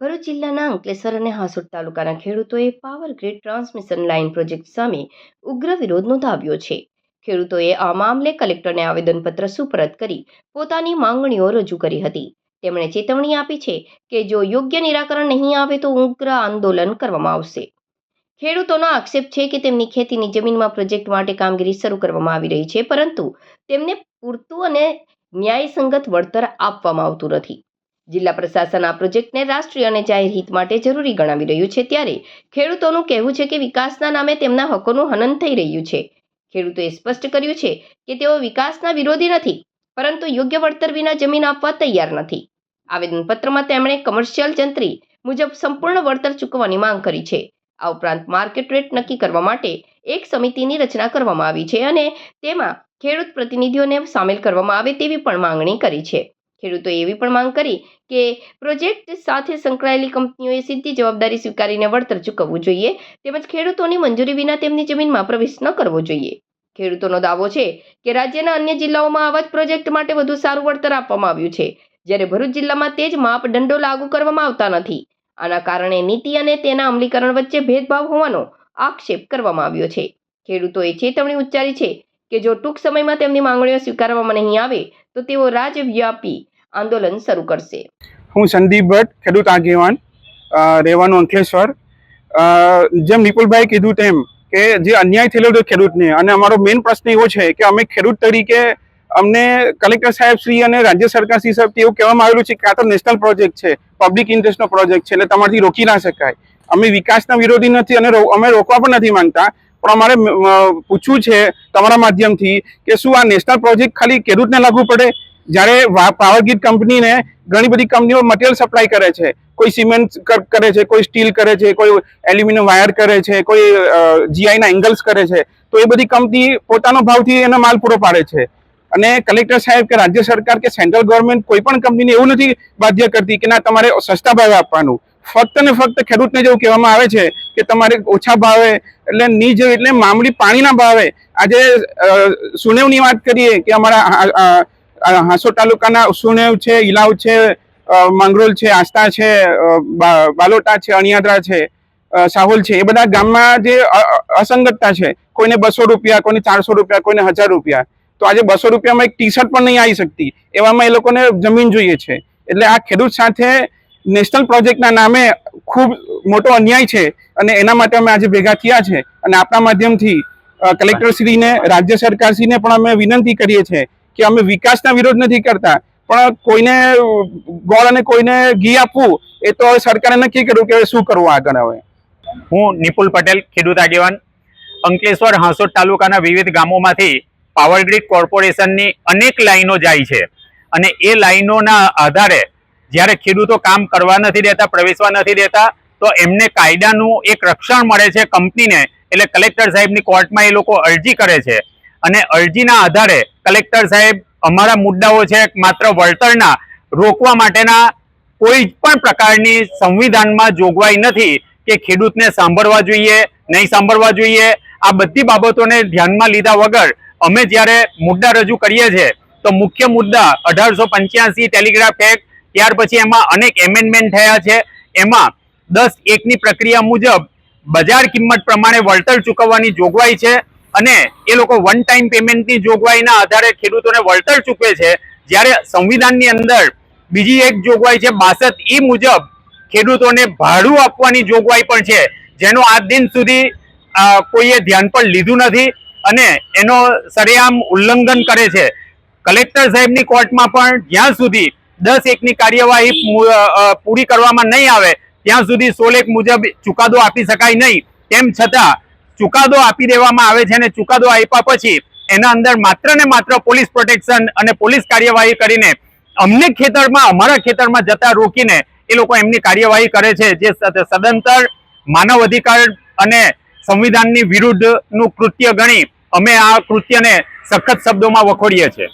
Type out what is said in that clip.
ભરૂચ જિલ્લાના અંકલેશ્વર અને હાસોટ તાલુકાના ખેડૂતોએ power grid transmission line project સામે ઉગ્ર વિરોધ નોંધાવ્યો છે. ખેડૂતોએ આ મામલે કલેક્ટરને આવેદનપત્ર સુપરત કરી પોતાની માંગણીઓ રજૂ કરી હતી. તેમણે ચેતવણી આપી છે કે જો યોગ્ય નિરાકરણ નહીં આવે તો ઉગ્ર આંદોલન કરવામાં આવશે. ખેડૂતોનો આક્ષેપ છે કે તેમની ખેતીની જમીનમાં પ્રોજેક્ટ માટે કામગીરી શરૂ કરવામાં આવી રહી છે, પરંતુ તેમને પૂરતું અને ન્યાયસંગત વળતર આપવામાં આવતું નથી. જિલ્લા પ્રશાસન આ પ્રોજેક્ટને રાષ્ટ્રીય અને જાહેર હિત માટે જરૂરી ગણાવી રહ્યું છે, ત્યારે ખેડૂતોનું કહેવું છે કે વિકાસના નામે તેમના હકોનું હનન થઈ રહ્યું છે. ખેડૂતોએ સ્પષ્ટ કર્યું છે કે તેઓ વિકાસના વિરોધી નથી, પરંતુ યોગ્ય વળતર વિના જમીન આપવા તૈયાર નથી. આવેદનપત્રમાં તેમણે કમર્શિયલ જંત્રી મુજબ સંપૂર્ણ વળતર ચૂકવવાની માંગ કરી છે. આ ઉપરાંત માર્કેટ રેટ નક્કી કરવા માટે એક સમિતિની રચના કરવામાં આવી છે અને તેમાં ખેડૂત પ્રતિનિધિઓને સામેલ કરવામાં આવે તેવી પણ માંગણી કરી છે. ખેડૂતોએ એવી પણ માંગ કરી કે પ્રોજેક્ટ સાથે સંકળાયેલી કંપનીઓએ સીધી જવાબદારી સ્વીકારીને વળતર ચૂકવવું જોઈએ, તેમજ ખેડૂતોની મંજૂરી વિના તેમની જમીનમાં પ્રવેશ ન કરવો જોઈએ. ખેડૂતોનો દાવો છે કે રાજ્યના અન્ય જિલ્લાઓમાં આવા જ પ્રોજેક્ટ માટે વધુ સારું વળતર આપવામાં આવ્યું છે, જ્યારે ભરૂચ જિલ્લામાં તે જ માપદંડો લાગુ કરવામાં આવતા નથી. આના કારણે નીતિ અને તેના અમલીકરણ વચ્ચે ભેદભાવ હોવાનો આક્ષેપ કરવામાં આવ્યો છે. ખેડૂતોએ ચેતવણી ઉચ્ચારી છે કે જો ટૂંક સમયમાં તેમની માંગણીઓ સ્વીકારવામાં નહીં આવે તો તેઓ રાજ્યવ્યાપી આંદોલન શરૂ કરશે. હું સંદીપ ભટ્ટ, ખેડૂત આગેવાન, રહેવાનું અંકલેશ્વર. જેમ નિપુલભાઈ કીધું તેમ કે જે અન્યાય થયેલો હતો ખેડૂતને, અને અમારો મેઇન પ્રશ્ન એવો છે કે અમે ખેડૂત તરીકે અમને કલેક્ટર સાહેબ શ્રી અને રાજ્ય સરકાર શ્રી સાહેબથી એવું કહેવામાં આવેલું છે કે આ તો નેશનલ પ્રોજેક્ટ છે, પબ્લિક ઇન્ટરેસ્ટનો પ્રોજેક્ટ છે, એટલે તમારાથી રોકી ના શકાય. અમે વિકાસના વિરોધી નથી અને અમે રોકવા પણ નથી માંગતા, પણ અમારે પૂછવું છે તમારા માધ્યમથી કે શું આ નેશનલ પ્રોજેક્ટ ખાલી ખેડૂતને લાગુ પડે? જ્યારે પાવર ગ્રીડ કંપનીને ઘણી બધી કંપનીઓ મટીરિયલ સપ્લાય કરે છે, કોઈ સિમેન્ટ કરે છે, કોઈ સ્ટીલ કરે છે, કોઈ એલ્યુમિનિયમ વાયર કરે છે, કોઈ જીઆઈના એંગલ્સ કરે છે, તો એ બધી કંપની પોતાનો ભાવથી એનો માલ પૂરો પાડે છે. અને કલેક્ટર સાહેબ કે રાજ્ય સરકાર કે સેન્ટ્રલ ગવર્મેન્ટ કોઈ પણ કંપનીને એવું નથી બાધ્ય કરતી કે ના તમારે સસ્તા ભાવે આપવાનું. ફક્ત ને ફક્ત ખેડૂતને જેવું કહેવામાં આવે છે કે તમારે ઓછા ભાવે એટલે મામૂલી પાણીના ભાવે. આજે સુનેવની વાત કરીએ કે અમારા હાસોટ તાલુકાના સુનેવ છે, ઇલાવ છે, માંગરોળ છે, આસ્તા છે, બાલોટા છે, અણિયાદરા છે, સાહોલ છે, એ બધા ગામમાં જે અસંગતતા છે, કોઈને 200 રૂપિયા, કોઈને 400 રૂપિયા, કોઈને 1000 રૂપિયા, તો આજે 200 રૂપિયામાં એક ટી શર્ટ પણ નહીં આવી શકતી, એવામાં એ લોકોને જમીન જોઈએ છે. એટલે આ ખેડૂત સાથે નેશનલ પ્રોજેક્ટના નામે ખૂબ મોટો અન્યાય છે, અને એના માટે અમે આજે ભેગા થયા છે. અને આપણા માધ્યમથી કલેક્ટરશ્રીને, રાજ્ય સરકારશ્રીને પણ અમે વિનંતી કરીએ છીએ કે અમે વિકાસના વિરોધ નથી કરતા, પણ કોઈને ગોળ અને કોઈને ઘી આપવું એ તો સરકારે નક્કી કર્યું કે શું કરવું આગળ. હવે હું નિપુલ પટેલ, ખેડૂત આગેવાન, અંકલેશ્વર હાસોટ તાલુકાના વિવિધ ગામોમાંથી પાવર ગ્રીડ કોર્પોરેશનની અનેક લાઈનો જાય છે, અને એ લાઈનોના આધારે જ્યારે ખેડૂતો કામ કરવા નથી દેતા, પ્રવેશવા નથી દેતા, તો એમને કાયદાનું એક રક્ષણ મળે છે કંપનીને. એટલે કલેક્ટર સાહેબની કોર્ટમાં એ લોકો અરજી કરે છે, અને અરજીના આધારે કલેક્ટર સાહેબ અમારા મુદ્દાઓ છે માત્ર વળતરના રોકવા માટેના કોઈ પણ પ્રકારની સંવિધાનમાં જોગવાઈ નથી કે ખેડૂતને સાંભળવા જોઈએ, નહીં સાંભળવા જોઈએ. આ બધી બાબતોને ધ્યાનમાં લીધા વગર અમે જ્યારે મુદ્દા રજૂ કરીએ છીએ તો મુખ્ય મુદ્દા 1885 ટેલિગ્રાફ એક્ટ, ત્યાર પછી એમાં અનેક એમેન્ડમેન્ટ થયા છે. એમાં 10(1) ની પ્રક્રિયા મુજબ બજાર કિંમત પ્રમાણે વળતર ચૂકવવાની જોગવાઈ છે, અને એ લોકો વન ટાઈમ પેમેન્ટની જોગવાઈના આધારે ખેડૂતોને વળતર ચૂકવે છે. જ્યારે સંવિધાનની અંદર બીજી એક જોગવાઈ છે 62(e) મુજબ ખેડૂતોને ભાડું આપવાની જોગવાઈ પણ છે, જેનો આજ દિન સુધી કોઈએ ધ્યાન પર લીધું નથી, અને એનો સરેઆમ ઉલ્લંઘન કરે છે. કલેક્ટર સાહેબની કોર્ટમાં પણ જ્યાં સુધી 10(1) ની કાર્યવાહી પૂરી કરવામાં નહીં આવે ત્યાં સુધી 16(1) મુજબ ચુકાદો આપી શકાય નહીં. તેમ છતાં ચુકાદો આપી દેવામાં આવે છે, અને ચુકાદો આપ્યા પછી એના અંદર માત્ર ને માત્ર પોલીસ પ્રોટેક્શન અને પોલીસ કાર્યવાહી કરીને અમને અમારા ખેતરમાં જતા રોકીને એ લોકો એમની કાર્યવાહી કરે છે, જે સદંતર માનવ અધિકાર અને સંવિધાનની વિરુદ્ધનું કૃત્ય ગણી અમે આ કૃત્યને સખત શબ્દોમાં વખોડીએ છીએ.